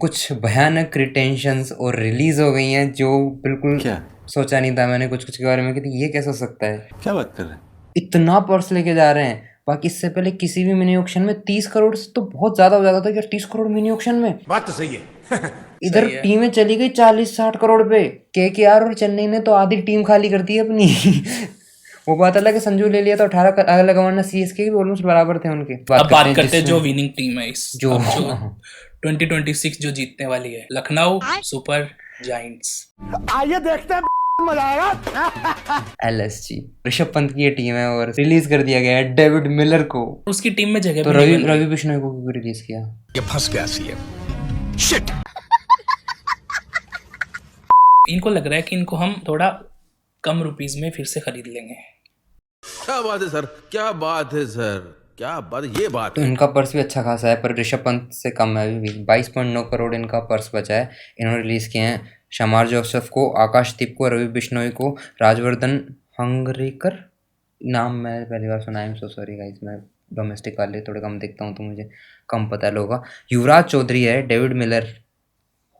कुछ भयानक रिटेंशंस और रिलीज हो गई हैं जो बिल्कुल क्या सोचा नहीं था मैंने कुछ के बारे में कि ये कैसे हो सकता है। क्या बात कर रहे हैं? इतना पर्स लेके जा रहे हैं। बाकी इससे पहले किसी भी मिनी ऑक्शन में 30 करोड़ से तो बहुत ज्यादा हो जाता था यार। 30 करोड़ मिनी ऑक्शन में बात तो सही है। इधर सही है। टीमें चली गई 40-60 करोड़ पे। केकेआर और चेन्नई ने तो आधी टीम खाली कर दी अपनी। वो बात अलग है, संजू ले लिया तो 18 अलग, वरना सीएसके भी ऑलमोस्ट बराबर थे उनके। अब बात करते हैं जो जिसमें- विनिंग टीम है इस जो- अब जो 2026 जो जीतने वाली है, लखनऊ सुपर जायंट्स। आइए देखते हैं, मजा आएगा। एलएसजी ऋषभ पंत की ये टीम है और रिलीज कर दिया गया है डेविड मिलर को। उसकी टीम में जगह तो भी नहीं बन रवि बिश्नोई को क्यों रिलीज किया? ये फंस गया सीएम। शिट। रही। इनको लग रहा है कि इनको हम थोड़ा कम रुपीस में फिर से खरीद लेंगे। क्या बात है सर, क्या बात है सर, क्या बात, ये बात तो इनका पर्स भी अच्छा खासा है पर ऋषभ पंत से कम है अभी भी। 22.9 करोड़ इनका पर्स बचा है। इन्होंने रिलीज किए हैं शमार जोसेफ को, आकाशदीप को, रवि बिश्नोई को, राजवर्धन हंगरेकर, नाम मैं पहली बार सुना है, सो सॉरी गाइस, मैं डोमेस्टिक वाले थोड़े कम देखता हूँ तो मुझे कम पता है लोगों का। युवराज चौधरी है, डेविड मिलर,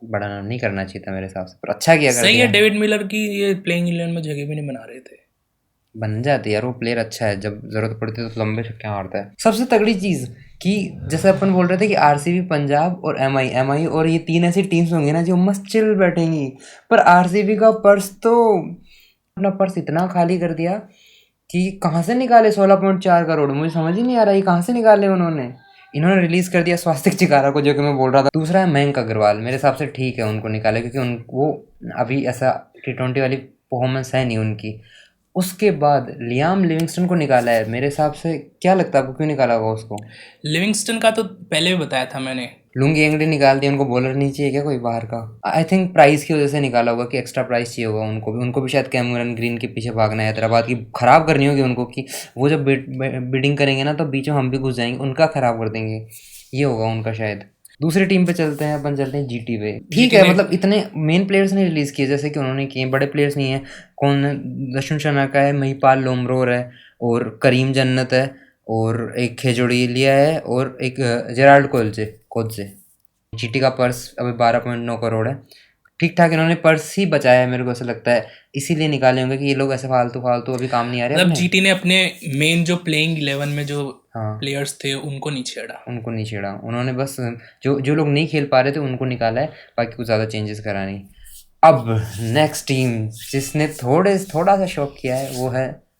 बड़ा नाम नहीं करना चाहिए था मेरे हिसाब से पर अच्छा किया कर सही दिया। है, डेविड मिलर की ये प्लेइंग 11 में जगह भी नहीं बना रहे थे। बन जाती है यार, वो प्लेयर अच्छा है, जब जरूरत पड़ती है तो लंबे छक्के मारता है। सबसे तगड़ी चीज़ कि जैसे अपन बोल रहे थे कि आरसीबी, पंजाब और एमआई और ये तीन ऐसी टीम्स होंगी ना जो मस्त चिल बैठेंगी, पर आरसीबी का पर्स तो अपना पर्स इतना खाली कर दिया कि कहाँ से निकाले 16.4 करोड़, मुझे समझ ही नहीं आ रहा ये कहाँ से निकाले उन्होंने। इन्होंने रिलीज कर दिया स्वास्तिक चिकारा को, जो कि मैं बोल रहा था। दूसरा है मयंक अग्रवाल, मेरे हिसाब से ठीक है उनको निकाले क्योंकि वो अभी ऐसा T20 वाली परफॉर्मेंस है नहीं उनकी। उसके बाद लियाम लिविंगस्टन को निकाला है, मेरे हिसाब से। क्या लगता है आपको क्यों निकाला होगा उसको? लिविंगस्टन का तो पहले भी बताया था मैंने। लुंगी एंगडी निकाल दिया, उनको बॉलर नहीं चाहिए क्या कोई बाहर का? आई थिंक प्राइस की वजह से निकाला होगा कि एक्स्ट्रा प्राइस चाहिए होगा उनको भी शायद कैमरन ग्रीन के पीछे भागना है, हैदराबाद की खराब करनी होगी उनको कि वो जब बिडिंग करेंगे ना तो बीच में हम भी घुस जाएंगे, उनका खराब कर देंगे, ये होगा उनका शायद। दूसरी टीम पे चलते हैं, अपन चलते हैं जीटी पे। ठीक है, मतलब इतने मेन प्लेयर्स नहीं रिलीज किए जैसे कि उन्होंने किए, बड़े प्लेयर्स नहीं है। कौन है? दर्शन शनाका है, महिपाल लोमरोर है और करीम जन्नत है और एक खेजोड़ी लिया है और एक जेराल्ड कोल्जे। जीटी का पर्स अभी 12.9 करोड़ है। ठीक ठाक इन्होंने पर्स ही बचाया है, मेरे को ऐसा लगता है, इसीलिए निकाले होंगे कि ये लोग ऐसे फालतू अभी काम नहीं आ रहे। मतलब जीटी ने अपने मेन जो प्लेइंग 11 में जो हाँ, प्लेयर्स थे उनको नहीं छेड़ा। उन्होंने बस जो लोग नहीं खेल पा रहे थे उनको निकाला है, बाकी कुछ ज़्यादा चेंजेस करा नहीं। अब नेक्स्ट टीम जिसने थोड़ा सा शॉक किया है वो है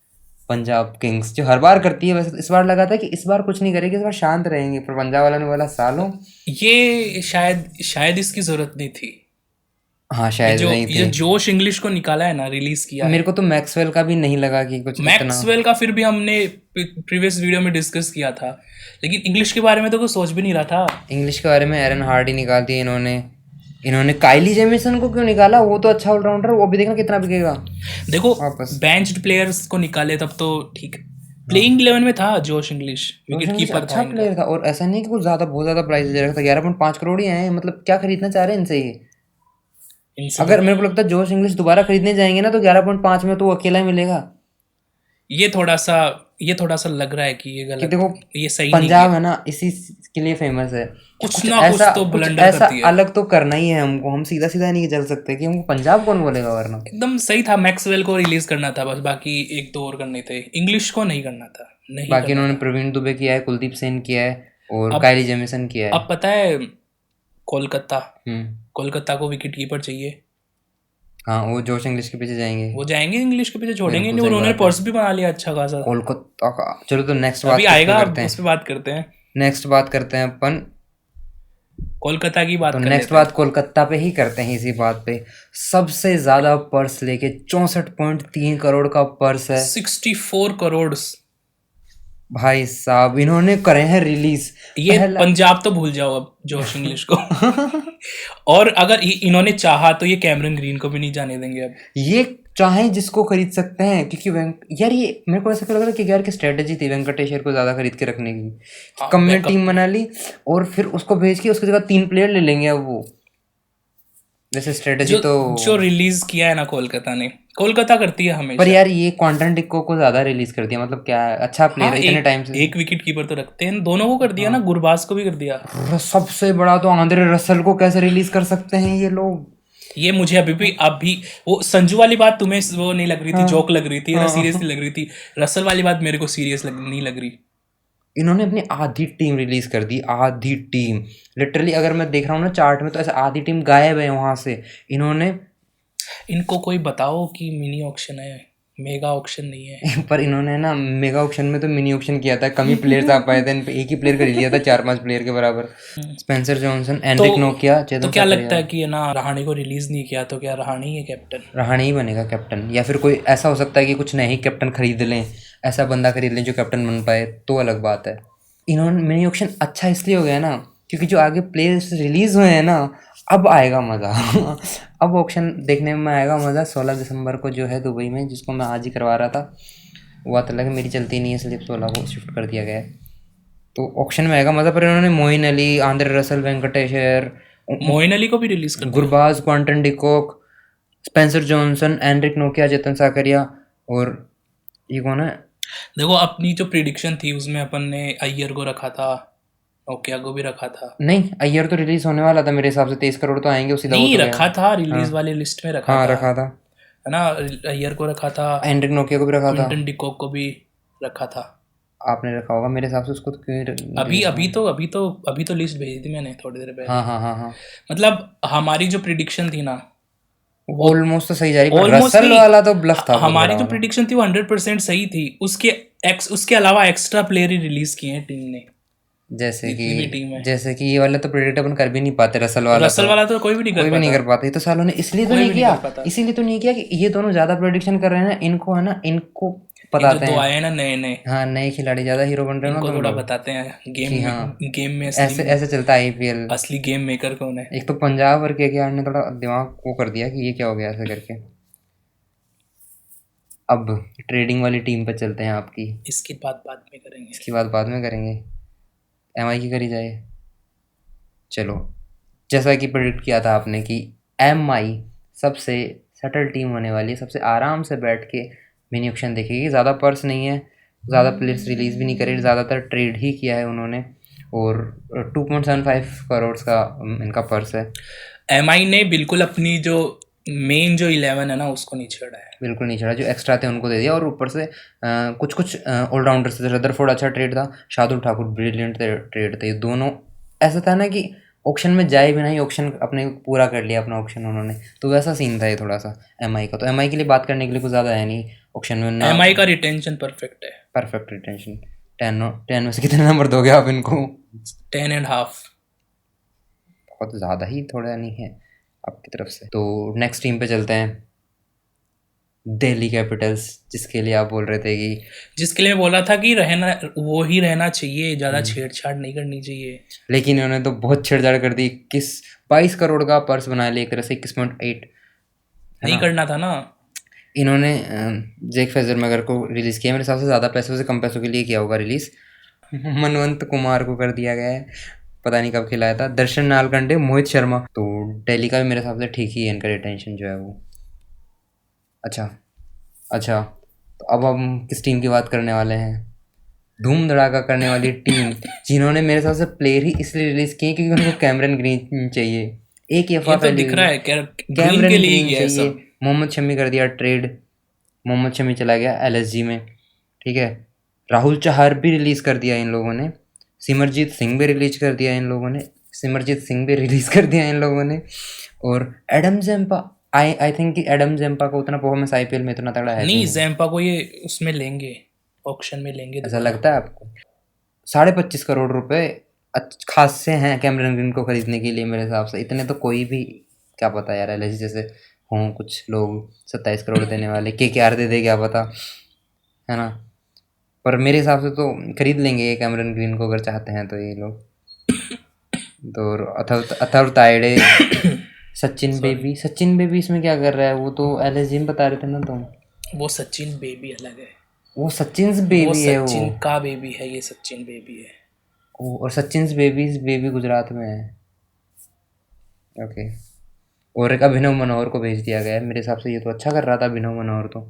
पंजाब किंग्स, जो हर बार करती है। वैसे इस बार लगा था कि इस बार कुछ नहीं करेगी, इस बार शांत रहेंगे, पर पंजाब वाला ने बोला सालों ये शायद इसकी जरूरत नहीं थी। हाँ शायद नहीं ये थी। जोश इंग्लिश को निकाला है ना, रिलीज किया है। मेरे को तो मैक्सवेल का भी नहीं लगा कि कुछ मैक्सवेल का फिर भी हमने प्रीवियस वीडियो में डिस्कस किया था, लेकिन इंग्लिश के बारे में तो कुछ सोच भी नहीं रहा था। इंग्लिश के बारे में एरन हार्डी निकाल दिए इन्होंने काइली जेमिसन को क्यों निकाला? वो तो अच्छा ऑलराउंडर, वो भी देखना कितना बिकेगा। देखो वापस बेंच्ड प्लेयर्स को निकाले तब तो ठीक। प्लेइंग 11 में था जोश इंग्लिश, विकेट कीपर अच्छा प्लेयर था और ऐसा नहीं कि कुछ बहुत ज्यादा प्राइस दे रखा था। 11.5 करोड़ ही आए, मतलब क्या खरीदना चाह रहे हैं इनसे ये? अगर मेरे को लगता है जोश इंग्लिश दोबारा खरीदने जाएंगे ना तो 11.5 में तो वो अकेला ही मिलेगा। ये थोड़ा सा लग रहा है कि ये गलत, देखो ये सही पंजाब है ना, इसी के लिए फेमस है। कुछ ना कुछ तो ब्लंडर ऐसा करती है। अलग तो करना ही है हमको, हम सीधा नहीं चल सकते कि हमको पंजाब कौन बोलेगा वरना। एकदम सही था, मैक्सवेल को रिलीज करना था बस, बाकी एक दो और करने थे, इंग्लिश को नहीं करना था। बाकी उन्होंने प्रवीण दुबे किया है, कुलदीप सेन किया है और काइली जेमिसन किया है। अब पता है कोलकाता को विकेट कीपर चाहिए। हाँ, वो जोश इंग्लिश के पीछे जाएंगे, वो जाएंगे इंग्लिश के पीछे, छोड़ेंगे नहीं। उन्होंने पर्स भी बना लिया अच्छा खासा कोलकाता का। चलो तो नेक्स्ट अभी आएगा, उस पे बात करते हैं। नेक्स्ट बात करते हैं अपन कोलकाता की बात। तो नेक्स्ट बात कोलकाता पे ही करते हैं। इसी बात पे सबसे ज्यादा पर्स लेके 64.3 करोड़ का पर्स है। 64 करोड़ भाई साहब, इन्होंने करे हैं रिलीज। ये पंजाब तो भूल जाओ अब जोश इंग्लिश को। और अगर इन्होंने चाहा तो ये कैमरन ग्रीन को भी नहीं जाने देंगे। अब ये चाहे जिसको खरीद सकते हैं क्योंकि यार ये मेरे को ऐसा लग रहा है कि यार की स्ट्रेटेजी थी वेंकटेश्वर को ज्यादा खरीद के रखने की। कम में टीम बना ली और फिर उसको भेज के उसकी जगह 3 प्लेयर ले लेंगे अब वो। वैसे स्ट्रेटेजी जो तो जो रिलीज किया है ना कोलकाता ने, कोलकाता करती है पर हमेशा। यार ये क्वांटम डिको को ज्यादा रिलीज कर दिया, मतलब क्या है, अच्छा प्लेयर हाँ, है इतने टाइम से। एक विकेट कीपर तो रखते हैं, दोनों को कर दिया ना, गुरबाज को भी कर दिया। सबसे बड़ा तो आंद्रे रसल को कैसे रिलीज कर सकते हैं ये लोग। ये मुझे अभी वो संजू वाली बात तुम्हें वो नहीं लग रही थी, जोक लग रही थी ना, सीरियसली लग रही थी। रसल वाली बात मेरे को सीरियस नहीं लग रही। इन्होंने अपनी आधी टीम रिलीज कर दी, आधी टीम लिटरली। अगर मैं देख रहा हूँ ना चार्ट में तो ऐसे आधी टीम गायब है वहां से। इन्होंने इनको कोई बताओ कि मिनी ऑक्शन है, मेगा ऑक्शन नहीं है। पर इन्होंने ना मेगा ऑक्शन में तो मिनी ऑक्शन किया था, कम ही प्लेयर्स आ पाए थे, इन पे एक ही प्लेयर खरीद लिया था 4-5 प्लेयर के बराबर। स्पेंसर जॉनसन, एनरिक नोकिया, तो चेतन क्या लगता साकरिया। है कि ये ना रहाणे को रिलीज नहीं किया तो क्या रहाणे ही है कैप्टन? रहाणे ही बनेगा कैप्टन, या फिर कोई ऐसा हो सकता है कि कुछ नए ही कैप्टन खरीद लें, ऐसा बंदा खरीद लें जो कैप्टन बन पाए, तो अलग बात है। इन्होंने मिनी ऑक्शन अच्छा इसलिए हो गया ना क्योंकि जो आगे प्लेयर्स रिलीज हुए हैं ना, अब आएगा मज़ा। अब ऑक्शन देखने में आएगा मज़ा। 16 दिसंबर को जो है दुबई में, जिसको मैं आज ही करवा रहा था, वो आता लगा मेरी चलती नहीं है इसलिए 16 को शिफ्ट कर दिया गया है। तो ऑक्शन में आएगा मज़ा। पर इन्होंने मोइन अली, आंद्रे रसल, वेंकटेश अय्यर, मोइन अली को भी रिलीज कर दिया। Gurbaz, Quinton de Kock, Spencer Johnson, Anrich नोकिया, चेतन साकरिया, और ये कौन है? देखो अपनी जो प्रिडिक्शन थी उसमें अपन ने अय्यर को रखा था, नोकिया को भी रखा था। नहीं, अय्यर तो रिलीज होने वाला था मेरे हिसाब से, 23 करोड़ तो आएंगे उसी नहीं दवा रखा था, रिलीज वाली लिस्ट में रखा हाँ था, रखा था। है ना। अय्यर को रखा था, एनरिक नोकिया को भी रखा था। क्विंटन डिकॉक को भी रखा था। आपने रखा होगा मेरे हिसाब से उसको, तो क्यों अभी तो लिस्ट भेजी थी मैंने थोड़ी देर पहले। हाँ हाँ हाँ हाँ, मतलब हमारी जो प्रिडिक्शन थी ना, ऑलमोस्ट तो सही जा रही, पर ऑलमोस्ट रसल वाला तो ब्लफ था बहुत हमारी बड़ा जो वाला। प्रिडिक्शन थी वो 100% सही थी। उसके अलावा एक्स्ट्रा प्लेयर ही रिलीज किए हैं टीम ने, जैसे जितनी भी टीम है। कि ये वाला तो प्रेडिक्ट अपन कर भी नहीं पाते, रसल वाला रसल वाला तो कोई भी नहीं कर कोई भी नहीं कर पाते। ये तो सालों ने इसलिए तो कोई नहीं भी नहीं किया, कर पाता। इसीलिए तो नहीं किया कि ये दोनों ज्यादा प्रेडिक्शन कर रहे हैं ना, इनको है ना, इनको ये जो बताते दो हैं। आए हैं ना नए नए, हाँ, नए खिलाड़ी ज्यादा हीरो बन रहे हैं ना इनको तुम थोड़ा लोग। बताते हैं कि हाँ, गेम में ऐसे ऐसे चलता है आईपीएल। असली गेम मेकर कौन है। एक तो पंजाब और केकेआर ने थोड़ा दिमाग को कर दिया कि ये क्या हो गया ऐसे करके। अब ट्रेडिंग वाली टीम पे चलते हैं आपकी। इसकी बात बाद में करेंगे। इसकी बात बाद में करेंगे, एमआई की करी जाए। चलो, जैसा कि प्रेडिक्ट किया था आपने कि एमआई सबसे सटल टीम होने वाली है, सबसे आराम से बैठ के मिनी ऑक्शन देखेगी। ज़्यादा पर्स नहीं है, ज़्यादा प्लेयर्स रिलीज़ भी नहीं करे, ज़्यादातर ट्रेड ही किया है उन्होंने, और 2.75 करोड़ का इनका पर्स है। एमआई ने बिल्कुल अपनी जो मेन जो 11 है ना उसको नहीं छेड़ा है, बिल्कुल नहीं चढ़ा, जो एक्स्ट्रा थे उनको दे दिया, और ऊपर से कुछ कुछ ऑलराउंडर्स थे। रदरफोर्ड अच्छा ट्रेड था, शार्दुल ठाकुर ब्रिलियंट ट्रेड थे। दोनों ऐसा था ना कि ऑक्शन में जाए भी नहीं, ऑक्शन अपने पूरा कर लिया अपना ऑक्शन उन्होंने, तो वैसा सीन था ये थोड़ा सा एमआई का। तो एमआई के लिए बात करने के लिए कुछ ज़्यादा है नहीं ऑक्शन में ना। एमआई का रिटेंशन परफेक्ट है, परफेक्ट रिटेंशन। 10 में से कितने नंबर दोगे आप इनको? 10.5। बहुत ज़्यादा ही थोड़ा नहीं है आपकी तरफ से। तो नेक्स्ट टीम पे चलते हैं, दिल्ली कैपिटल्स, जिसके लिए आप बोल रहे थे कि जिसके लिए मैं बोला था कि रहना वो ही रहना चाहिए, ज़्यादा छेड़छाड़ नहीं करनी चाहिए। लेकिन इन्होंने तो बहुत छेड़छाड़ कर दी। 22 करोड़ का पर्स बना लिया एक तरह से, 21.8 नहीं करना था ना। इन्होंने जेक फेजरमैगर को रिलीज़ किया, मेरे हिसाब से ज़्यादा पैसों से कम पैसों के लिए किया होगा रिलीज़। मनवंत कुमार को कर दिया गया है, पता नहीं कब खिलाया था। दर्शन नालकंडे, मोहित शर्मा, तो दिल्ली का भी मेरे हिसाब से ठीक ही है इनका रिटेंशन जो है वो। अच्छा, तो अब हम किस टीम की बात करने वाले हैं? धूम धड़ाका करने वाली टीम, जिन्होंने मेरे हिसाब से प्लेयर ही इसलिए रिलीज़ किए क्योंकि उनको कैमरन ग्रीन चाहिए। एक ये तो दिख रहा है कैमरन के लिए ग्रीन गया है चाहिए। सब। मोहम्मद शमी कर दिया ट्रेड, मोहम्मद शमी चला गया एलएसजी में, ठीक है। राहुल चहर भी रिलीज़ कर दिया इन लोगों ने, सिमरजीत सिंह भी रिलीज कर दिया इन लोगों ने, और एडम जेम्पा। आई थिंक कि एडम जेम्पा को उतना परफॉर्मेंस आईपीएल में इतना तगड़ा है नहीं, जेम्पा को ये उसमें लेंगे, ऑक्शन में लेंगे। ऐसा लगता है आपको? 25.5 करोड़ रुपए खासे हैं कैमरन ग्रीन को खरीदने के लिए मेरे हिसाब से। इतने तो कोई भी, क्या पता यार, एलएसजी जैसे हों कुछ लोग 27 करोड़ देने वाले, केकेआर दे दे क्या पता, है ना। पर मेरे हिसाब से तो खरीद लेंगे ये कैमरन ग्रीन को अगर चाहते हैं तो ये लोग। तो अथर्व तायडे, सचिन बेबी इसमें क्या कर रहा है? वो तो एलएसजी में बता रहे थे ना तुम। वो सचिन बेबी अलग है, वो सचिन बेबी है, वो सचिन का बेबी है, ये सचिन बेबी है। और सचिन बेबी गुजरात में है। ओके, और एक अभिनव मनोहर को भेज दिया गया है। मेरे हिसाब से ये तो अच्छा कर रहा था अभिनव मनोहर तो,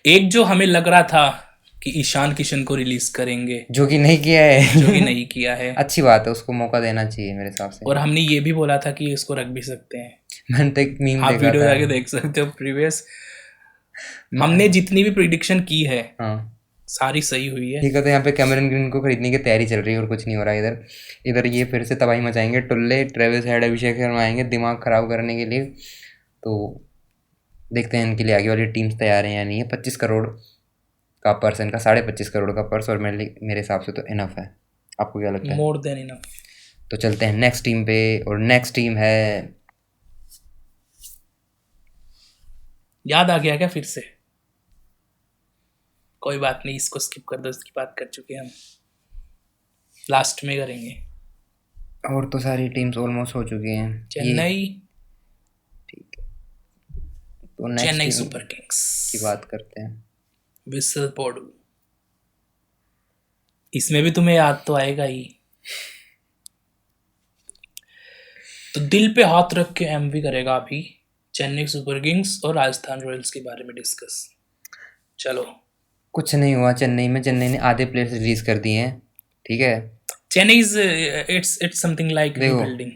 एक जो हमें लग रहा था कि ईशान किशन को रिलीज करेंगे, जो कि नहीं किया है। जो कि नहीं किया है। अच्छी बात है, उसको मौका देना चाहिए मेरे हिसाब से। और हमने ये भी बोला था कि इसको रख भी सकते हैं। मैंने तो एक मीम आप देखा वीडियो था। जाके देख सकते हो प्रीवियस। हमने जितनी भी प्रिडिक्शन की है हाँ सारी सही हुई है। ठीक है, तो यहाँ पे कैमरन ग्रीन को खरीदने की तैयारी चल रही है और कुछ नहीं हो रहा है इधर। इधर ये फिर से तबाही मचाएंगे टुल्ले, ट्रेविस हेड, अभिषेक शर्मा आएंगे दिमाग खराब करने के लिए। तो देखते हैं इनके लिए आगे वाली टीम्स तैयार हैं या नहीं है। 25 करोड़ का पर्स, इनका 25.5 करोड़ का पर्स, और मेरे हिसाब से तो इनफ है। आपको क्या लगता है? More than enough. तो चलते हैं नेक्स्ट टीम पे, और नेक्स्ट टीम है, याद आ गया क्या फिर से? कोई बात नहीं, इसको स्किप कर दो, इसकी बात कर चुके हैं हम, लास्ट में करेंगे। और तो सारी टीम्स ऑलमोस्ट हो चुकी हैं। चेन्नई, तो next Chennai team super Kings की बात करते हैं। विसल पोडू। इसमें भी तुम्हें याद तो आएगा ही। तो दिल पे हाथ रख के एमवी करेगा अभी चेन्नई सुपर किंग्स और राजस्थान रॉयल्स के बारे में डिस्कस। चलो, कुछ नहीं हुआ चेन्नई में। चेन्नई ने आधे प्लेयर्स रिलीज कर दिए हैं, ठीक है। Chennai is it's something like देखो, बिल्डिंग।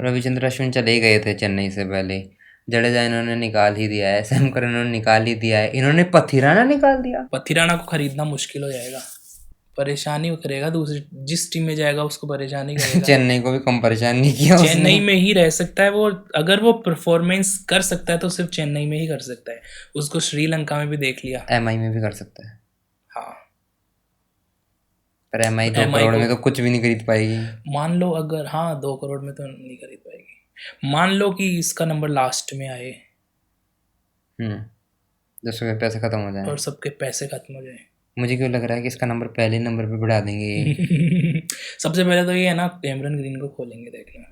रविचंद्र अश्विन चले ही गए थे चेन्नई से पहले, जडेजा इन्होंने निकाल ही दिया है, सैम करन इन्होंने निकाल ही दिया है, इन्होंने पथिराना निकाल दिया। पथिराना को खरीदना मुश्किल हो जाएगा, परेशानी करेगा, दूसरी जिस टीम में जाएगा उसको परेशानी करेगा। चेन्नई को भी कम परेशान नहीं किया उसने। चेन्नई में ही रह सकता है वो, अगर वो परफॉर्मेंस कर सकता है तो सिर्फ चेन्नई में ही कर सकता है। उसको श्रीलंका में भी देख लिया। एमआई में भी कर सकता है, हाँ, पर एमआई 2 MI करोड़ को- में तो कुछ भी नहीं खरीद पाएगी। मान लो अगर, हाँ 2 करोड़ में तो नहीं खरीद पाएगी। मान लो कि इसका नंबर लास्ट में आए जिसके पैसे खत्म हो जाए। और सबके पैसे खत्म हो जाए। मुझे क्यों लग रहा है कि इसका नंबर पहले नंबर पे बढ़ा देंगे ये। सबसे पहले तो ये है ना, कैमरन ग्रीन को खोलेंगे, देखना।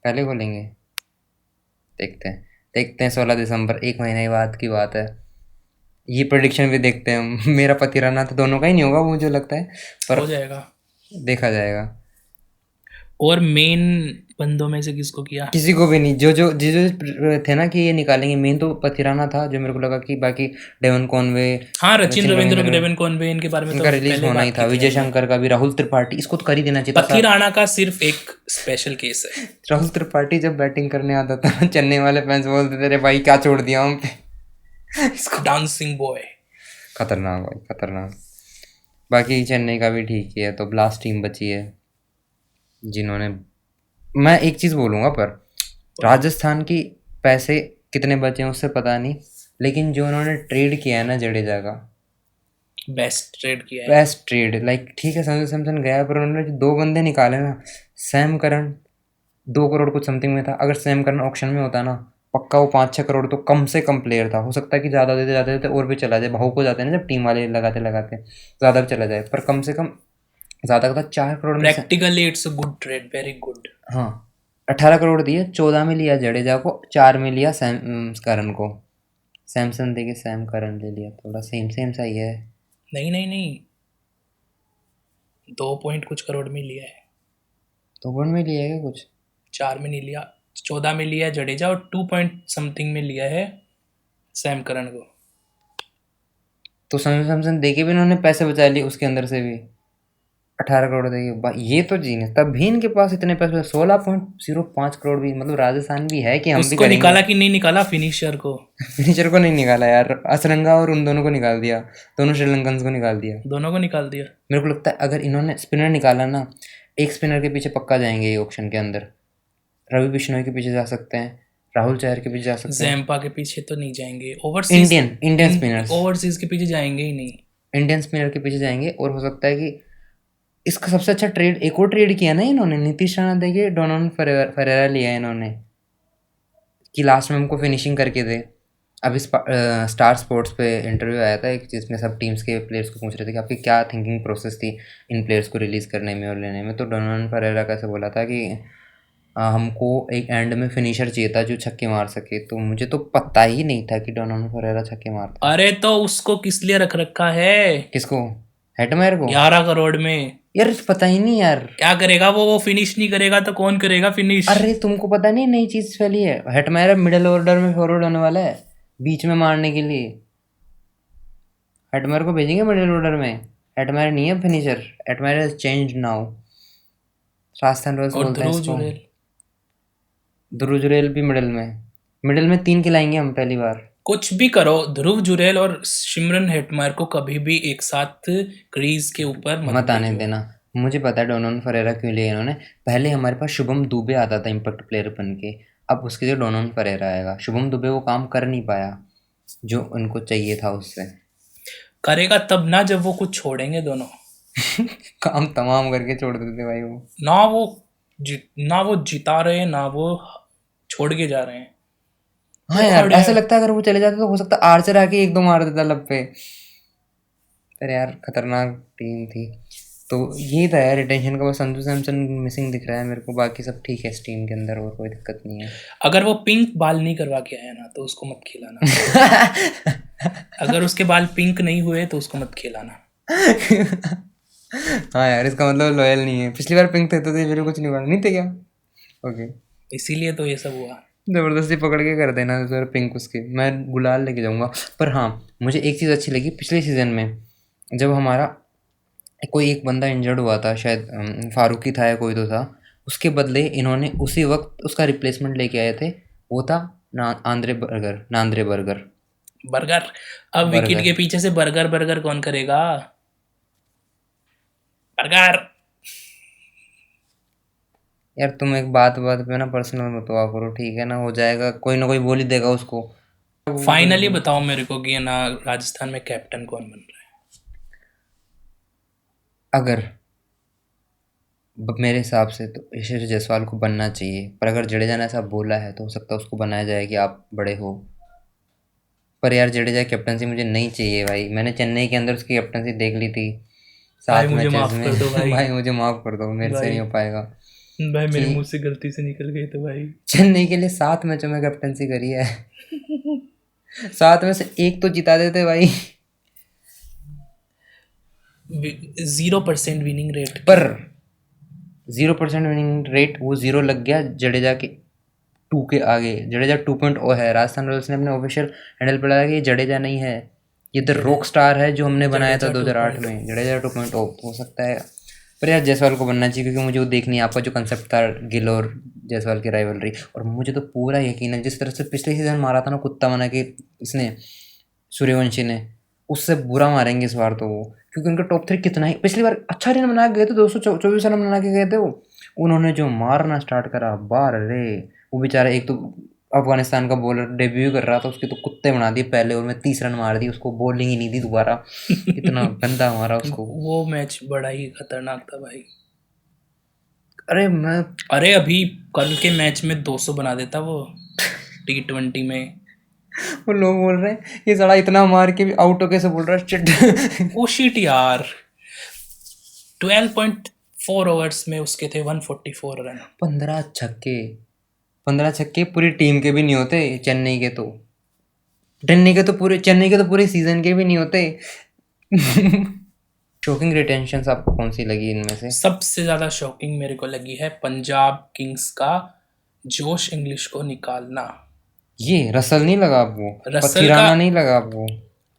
पहले खोलेंगे, देखते हैं 16 दिसंबर, एक महीने बाद की बात है। ये प्रेडिक्शन भी देखते हैं हम। मेरा पतिराना तो दोनों का ही नहीं होगा मुझे लगता है, पर हो जाएगा। देखा जाएगा। और मेन बंदों में से किसको किया? किसी को भी नहीं, जो थे ना कि ये निकालेंगे, मेन तो पथिराना था जो मेरे को लगा कि बाकी डेवन कॉनवे, हाँ, रचिन रविंद्र, डेवन कॉनवे, इनके बारे में तो इनका रिलीज पहले होना ही बात था। की थी विजय हमने। शंकर का भी, राहुल त्रिपाठी, इसको तो कर ही देना चाहिए था। पथिराना का सिर्फ एक स्पेशल केस है। राहुल त्रिपाठी जब बैटिंग करने आता था चेन्नई वाले फैंस बोलते थे रे भाई क्या छोड़ दिया हम पे। इसको डांसिंग बॉय। खतरनाक भाई, खतरनाक। बाकी चेन्नई का भी ठीक ही है। तो लास्ट टीम बची है जिन्होंने, मैं एक चीज़ बोलूँगा, पर राजस्थान की पैसे कितने बचे हैं उससे पता नहीं, लेकिन जो उन्होंने ट्रेड किया है ना जडेजा का, बेस्ट ट्रेड किया है। Best trade. लाइक ठीक है, संजू सैमसन गया, पर उन्होंने जो 2 बंदे निकाले ना, सैम करन 2 करोड़ कुछ समथिंग में था। अगर सैम करन ऑक्शन में होता ना, पक्का वो 5-6 करोड़ तो कम से कम प्लेयर था। हो सकता है कि ज़्यादा देते और भी चला जाए, भाव को जाते हैं ना जब टीम वाले लगाते ज़्यादा भी चला जाए, पर कम से कम ज़्यादा का 4 करोड़ में। Practically it's a good trade, very good. हाँ, 18 करोड़ दिए, 14 में लिया जडेजा को, 4 में लिया सैम करन को। सैमसन देके सैम करन ले लिया, थोड़ा सेम सा ही है। नहीं, 2 पॉइंट कुछ करोड़ में लिया है। तो वन में लिया है क्या कुछ? 4 में नहीं लिया, 14 में लिया है जडेजा, और 2 पॉइंट समथिंग में लिया है सैम करन को। तो संजू सैमसन देके भी इन्होंने पैसे बचा लिए उसके अंदर से भी, 18 करोड़ देके। ये तो जीनियस, तब भी इनके पास इतने पैसे, 16.05 करोड़ भी, मतलब राजस्थान भी है कि हम भी उसको करेंगे। निकाला कि नहीं निकाला? फिनिशर को, फिनिशर को नहीं निकाला यार, असरंगा और उन दोनों को निकाल दिया, दोनों श्रीलंकन को निकाल दिया। दोनों को निकाल दिया। मेरे को लगता है अगर इन्होंने स्पिनर निकाला ना, एक स्पिनर के पीछे पक्का जाएंगे ये ऑक्शन के अंदर। रवि बिश्नोई के पीछे जा सकते हैं, राहुल चहर के पीछे जा सकते हैं। जैम्पा के पीछे तो नहीं जाएंगे। ओवरसीज, इंडियन स्पिनर्स, ओवरसीज के पीछे जाएंगे ही नहीं। इंडियन स्पिनर के पीछे जाएंगे। और हो सकता है कि इसका सबसे अच्छा ट्रेड, एक और ट्रेड किया ना इन्होंने, नीतीश राणा देके डोनाल्ड फरेरा लिया है इन्होंने, कि लास्ट में हमको फिनिशिंग करके दे। अभी स्टार स्पोर्ट्स पे इंटरव्यू आया था एक, जिसमें सब टीम्स के प्लेयर्स को पूछ रहे थे कि आपकी क्या थिंकिंग प्रोसेस थी इन प्लेयर्स को रिलीज़ करने में और लेने में। तो डोनाल्ड फरेरा कैसे बोला था कि हमको एक एंड में फिनिशर चाहिए था जो छक्के मार सके। तो मुझे तो पता ही नहीं था कि डोनाल्ड फरेरा छक्के मारता। अरे तो उसको किस लिए रख रखा है? किसको? हेटमायर को 11 करोड़ में। यार पता ही नहीं यार। क्या करेगा वो फिनिश नहीं करेगा तो कौन करेगा फिनिश? अरे तुमको पता नहीं नई चीज फैली है, हेटमायर मिडिल ऑर्डर में फॉरवर्ड होने वाला है बीच में मारने के लिए। हेटमायर को भेजेंगे मिडिल ऑर्डर में। हेटमायर नहीं है finisher, Hetmyer has changed now. Rajasthan Royals और बोलते हैं ध्रुव इसको। जुरैल। ध्रुव जुरैल भी मिडिल में 3 खिलाएंगे हम पहली बार। कुछ भी करो, ध्रुव जुरैल और सिमरन हेटमायर को कभी भी एक साथ क्रीज के ऊपर मत आने भेजो। देना। मुझे पता है डोनोन फरेरा क्यों लिया इन्होंने। पहले हमारे पास शुभम दुबे आता था इम्पैक्ट प्लेयर बन के, अब उसके लिए डोनोन फरेरा आएगा। शुभम दुबे वो काम कर नहीं पाया जो उनको चाहिए था उससे। करेगा तब ना जब वो कुछ छोड़ेंगे दोनों। काम तमाम करके छोड़ देते भाई वो। ना वो जिता रहे हैं, ना वो छोड़ के जा रहे हैं। हाँ वो यार खड़े ऐसा हैं। लगता है अगर वो चले जाते तो हो सकता है आर्चर आके 1-2 मार देता लब पे। पर यार खतरनाक टीम थी। तो ये था यार रिटेंशन का। बस संजू सैमसन मिसिंग दिख रहा है मेरे को, बाकी सब ठीक है इस टीम के अंदर और कोई दिक्कत नहीं है। अगर वो पिंक बाल नहीं करवा के आया ना तो उसको मत खिलाना। अगर उसके बाल पिंक नहीं हुए तो उसको मत खिलाना। हाँ यार इसका मतलब लॉयल नहीं है। पिछली बार पिंक थे तो फिर कुछ नहीं हुआ, नहीं थे क्या? ओके, इसीलिए तो ये सब हुआ। जबरदस्ती पकड़ के कर देना इस बार पिंक उसके। मैं गुलाल लेके जाऊंगा। पर हाँ मुझे एक चीज़ अच्छी लगी पिछले सीजन में, जब हमारा कोई एक बंदा इंजर्ड हुआ था, शायद फारूकी था या कोई तो था, उसके बदले इन्होंने उसी वक्त उसका रिप्लेसमेंट लेके आए थे। वो था नांद्रे बर्गर। बर्गर। अब विकेट के पीछे से बर्गर बर्गर कौन करेगा? बर्गर। यार तुम एक बात पे ना पर्सनल मत हुआ करो, ठीक है ना? हो जाएगा, कोई ना कोई बोल ही देगा उसको। फाइनली बताओ मेरे को कि ना राजस्थान में कैप्टन कौन बन रहा है? अगर मेरे हिसाब से तो यशस्वी जायसवाल को बनना चाहिए, पर अगर जडेजा ने ऐसा बोला है तो हो सकता है उसको बनाया जाए कि आप बड़े हो। पर यार जडेजा कैप्टनसी मुझे नहीं चाहिए भाई। मैंने चेन्नई के अंदर उसकी कैप्टनसी देख ली थी 7 मुझे मैचेस माफ में। कर दो भाई। भाई मुझे माफ़ कर दो, मेरे से भाई। नहीं हो पाएगा। भाई मेरे कि- मुंह से गलती से निकल गई तो भाई। चेन्नई के लिए 7 मैचों में कैप्टनसी करी है। 7 में से 1 तो जिता देते भाई। 0% विनिंग रेट। पर 0% विनिंग रेट, वो 0 लग गया जडेजा के 2 के आगे। जडेजा 2.0 है। राजस्थान रॉयल्स ने अपने ऑफिशियल हैंडल पर लगाया कि ये जडेजा नहीं है, ये द रॉक स्टार है जो हमने बनाया था 2008 में। जडेजा 2.0 हो सकता है। पर यार जायसवाल को बनना चाहिए क्योंकि मुझे वो देखनी है। आपका जो कंसेप्ट था गिल और जायसवाल की राइवलरी, और मुझे तो पूरा यकीन है जिस तरह से पिछले सीजन मारा था ना कुत्ता बना के इसने, सूर्यवंशी ने, उससे बुरा मारेंगे इस बार तो वो। क्योंकि उनका टॉप 3 कितना ही पिछली बार अच्छा रन बना के गए थे, 224 रन बना के गए थे वो। उन्होंने जो मारना स्टार्ट करा बार रे, वो बेचारा एक तो अफगानिस्तान का बॉलर डेब्यू कर रहा था, उसके तो कुत्ते बना दिए पहले ओवर में, 30 रन मार दी, उसको बॉलिंग ही नहीं दी दोबारा। इतना गंदा मारा उसको। वो मैच बड़ा ही खतरनाक था भाई। अरे अभी कल के मैच में 200 बना देता वो T20 में। वो लोग बोल रहे हैं ये साला इतना मार के भी आउट हो कैसे बोल रहा है शिट। ओ शिट यार, 12.4 ओवर्स में उसके थे 144 रन। 15 छक्के पूरी टीम के भी नहीं होते। चेन्नई के तो पूरे सीजन के भी नहीं होते। शॉकिंग रिटेंशंस आपको कौन सी लगी इनमें से? सबसे ज्यादा शॉकिंग मेरे को लगी है पंजाब किंग्स का जोश इंग्लिश को निकालना। ये रसल नहीं लगा आपको? रसल पथिराना का- नहीं लगा आपको?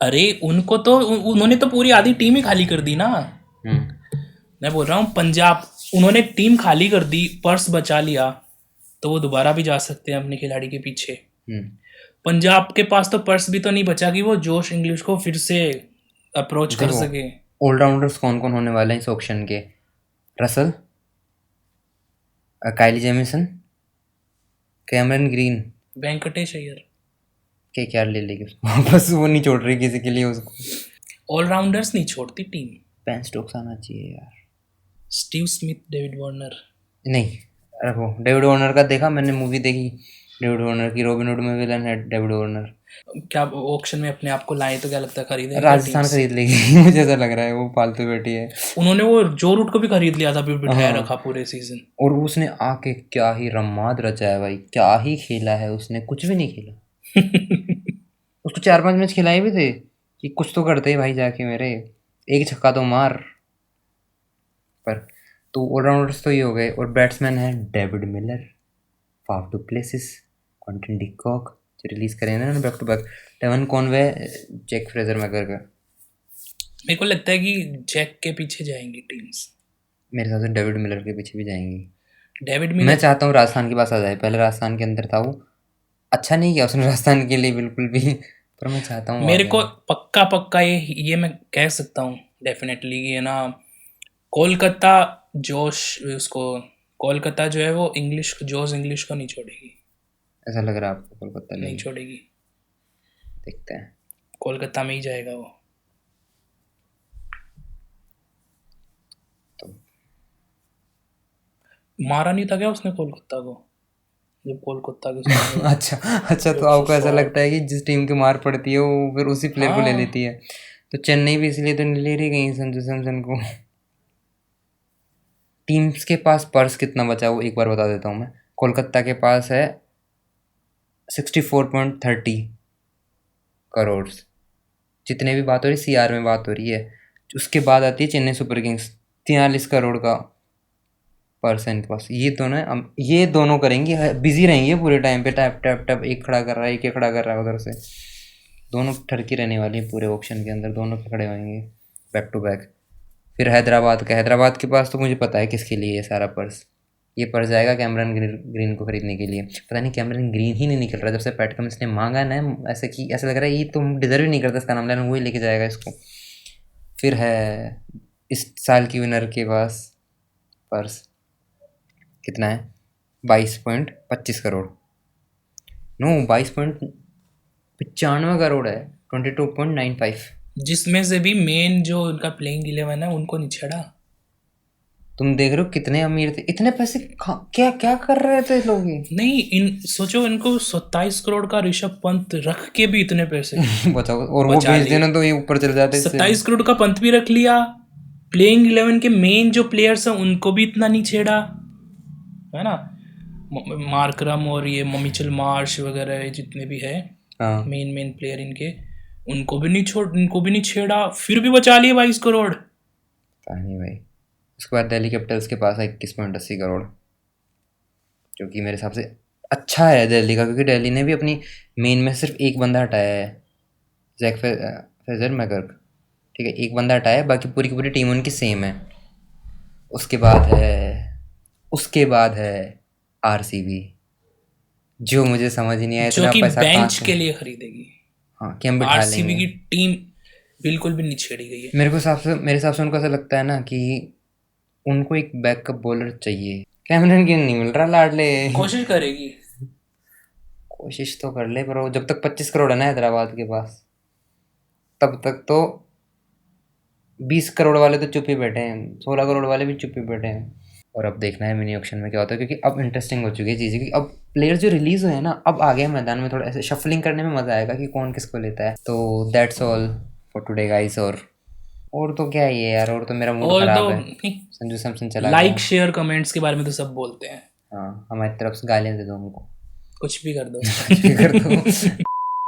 अरे उनको तो उन्होंने तो पूरी आधी टीम ही खाली कर दी ना। हम्म। मैं बोल रहा हूँ पंजाब, उन्होंने टीम खाली कर दी, पर्स बचा लिया तो वो दोबारा भी जा सकते हैं अपने खिलाड़ी के पीछे। पंजाब के पास तो पर्स भी तो नहीं बचा कि वो जोश इंग्लिश को फिर से अप्रोच कर देखो, सके। ऑलराउंडर्स कौन कौन होने वाले हैं इस ऑक्शन के? Russell, Kyle Jamieson, Cameron Green, Venkatesh Iyer. के क्या ले लेगी उसको? बस वो नहीं छोड़ रही किसी के लिए उसको। ऑलराउंडर्स नहीं छोड़ती टीम। बेन स्टोक्स आना चाहिए यार। Steve Smith, David Warner. नहीं रखो। डेविड वार्नर का देखा मैंने, मूवी देखी डेविड वार्नर की। रॉबिन हुड में विलन है डेविड वार्नर। क्या ऑक्शन में अपने आप को लाए तो क्या लगता है खरीदे? राजस्थान खरीद लेगी। मुझे ऐसा लग रहा है वो फालतू बैठी है। उन्होंने वो जो रूट को भी खरीद लिया था, फिर बिठाया रखा पूरे सीजन। और उसने आके क्या ही रम्माद रचा है भाई, क्या ही खेला है उसने। कुछ भी नहीं खेला। उसको 4-5 मैच खिलाए भी थे कि कुछ तो करते ही भाई जाके मेरे। एक छक्का तो मार। पर तो ऑलराउंडर्स तो ये हो गए, और बैट्समैन है David Miller, Faf du Plessis, Quinton de Kock जो रिलीज करें ना back to back, Devon Conway, Jake Fraser McGurk का। मेरे को लगता है कि जैक के पीछे जाएंगी टीम्स। मेरे हिसाब से डेविड मिलर के पीछे भी जाएंगी। डेविड मैं मिलर चाहता हूँ राजस्थान के पास आ जाए। पहले राजस्थान के अंदर था वो, अच्छा नहीं किया उसने राजस्थान के लिए बिल्कुल भी, पर मैं चाहता हूँ वो आ मेरे जाए। को पक्का पक्का ये मैं कह सकता हूँ डेफिनेटली कि है ना, कोलकाता जोश उसको, कोलकाता जो है वो इंग्लिश जोश इंग्लिश को नहीं छोड़ेगी, ऐसा लग रहा है आपको कोलकाता नहीं नहीं? छोड़ेगी, देखते हैं। कोलकाता में ही जाएगा वो। तो मारा नहीं था क्या उसने कोलकाता को, जब कोलकाता के सामने? अच्छा अच्छा, तो आपको ऐसा लगता है कि जिस टीम की मार पड़ती है वो फिर उसी प्लेयर को ले हाँ। लेती है? तो चेन्नई भी इसलिए तो नहीं ले रही कहीं संजू सैमसन को। टीम्स के पास पर्स कितना बचा वो एक बार बता देता हूँ मैं। कोलकाता के पास है 64.30 करोड़, जितने भी बात हो रही CR में बात हो रही है। उसके बाद आती है चेन्नई सुपर किंग्स, 43 करोड़ का पर्स है इनके पास। ये दोनों है, ये दोनों करेंगे, बिजी रहेंगे पूरे टाइम पे, टैप टैप टैप, एक खड़ा कर रहा है, एक ये खड़ा कर रहा है उधर से। दोनों ठरकी रहने वाली है पूरे ऑप्शन के अंदर, दोनों खड़े होंगे बैक टू बैक। फिर हैदराबाद के पास तो मुझे पता है किसके लिए ये सारा पर्स। ये पर्स जाएगा कैमरन ग्रीन को खरीदने के लिए। पता नहीं कैमरन ग्रीन ही नहीं निकल रहा जब से पैट कमिंस ने मांगा ना, ऐसे कि ऐसा लग रहा है ये तो डिजर्व ही नहीं करता इसका नाम लेना, वही लेके जाएगा इसको। फिर है इस साल की विनर के पास पर्स कितना है, 22.25 करोड़, नो 22.95 करोड़ है, 22.95। जिसमें से भी मेन जो उनका प्लेइंग 11 है उनको नहीं छेड़ा। तुम देख रहे हो कितने अमीर थे, इतने पैसे क्या क्या कर रहे थे लोग ये। नहीं, इन सोचो इनको 27 करोड़ का ऋषभ पंत रख के भी इतने पैसे बताओ, और वो बचा बेच लिए। देना तो ये ऊपर चले जाते इससे। 27 करोड़ का पंत भी रख लिया, प्लेइंग 11 के मेन जो प्लेयर्स हैं उनको भी इतना नहीं छेड़ा, है ना। मार्करम और ये मिचेल मार्श वगैरह जितने भी है हाँ मेन प्लेयर इनके, उनको भी नहीं छेड़ा, फिर भी बचा लिए 22 करोड़। पता नहीं भाई। उसके बाद दिल्ली कैपिटल्स के पास है 21.80 करोड़, जो कि मेरे हिसाब से अच्छा है दिल्ली का, क्योंकि दिल्ली ने भी अपनी मेन में सिर्फ एक बंदा हटाया है, जैक फ्रेजर मैकगर्क, ठीक है, एक बंदा हटाया है, बाकी पूरी की पूरी टीम उनकी सेम है। उसके बाद है RCB, जो मुझे समझ ही नहीं आया जो इतना कि पैसा कहाँ बेंच से। के लिए खरीदेगी। हाँ कि हम बिठा आरसीबी लेंगे। की टीम बिल्कुल भी नहीं छेड़ी गई है। मेरे हिसाब से उनको ऐसा लगता है ना कि उनको एक बैकअप बॉलर चाहिए। कैमरन ग्रीन नहीं मिल रहा लाडले। कोशिश करेगी। कोशिश तो कर ले, पर वो जब तक 25 करोड़ है ना हैदराबाद के पास, तब तक तो 20 करोड़ वाले तो चुप ही बैठे हैं, 16 करोड़ वाले भी चुप ही बैठे हैं। और अब देखना है मिनी ऑक्शन में क्या होता है, क्योंकि अब इंटरेस्टिंग हो चुकी है चीज़ें, क्योंकि अब प्लेयर्स जो रिलीज़ हुए हैं ना, अब आ गए मैदान में, थोड़ा ऐसे शफलिंग करने में मज़ा आएगा कि कौन किसको लेता है। तो that's all for today guys. और तो क्या ही है यार, और तो मेरा मूड और खराब तो है, संजू सैमसन चला लाइक शेयर कमेंट्स के बारे में तो सब बोलते हैं, हाँ, हमारी तरफ से गालियाँ दे दो उनको, कुछ भी कर दो। कुछ भी कर दो।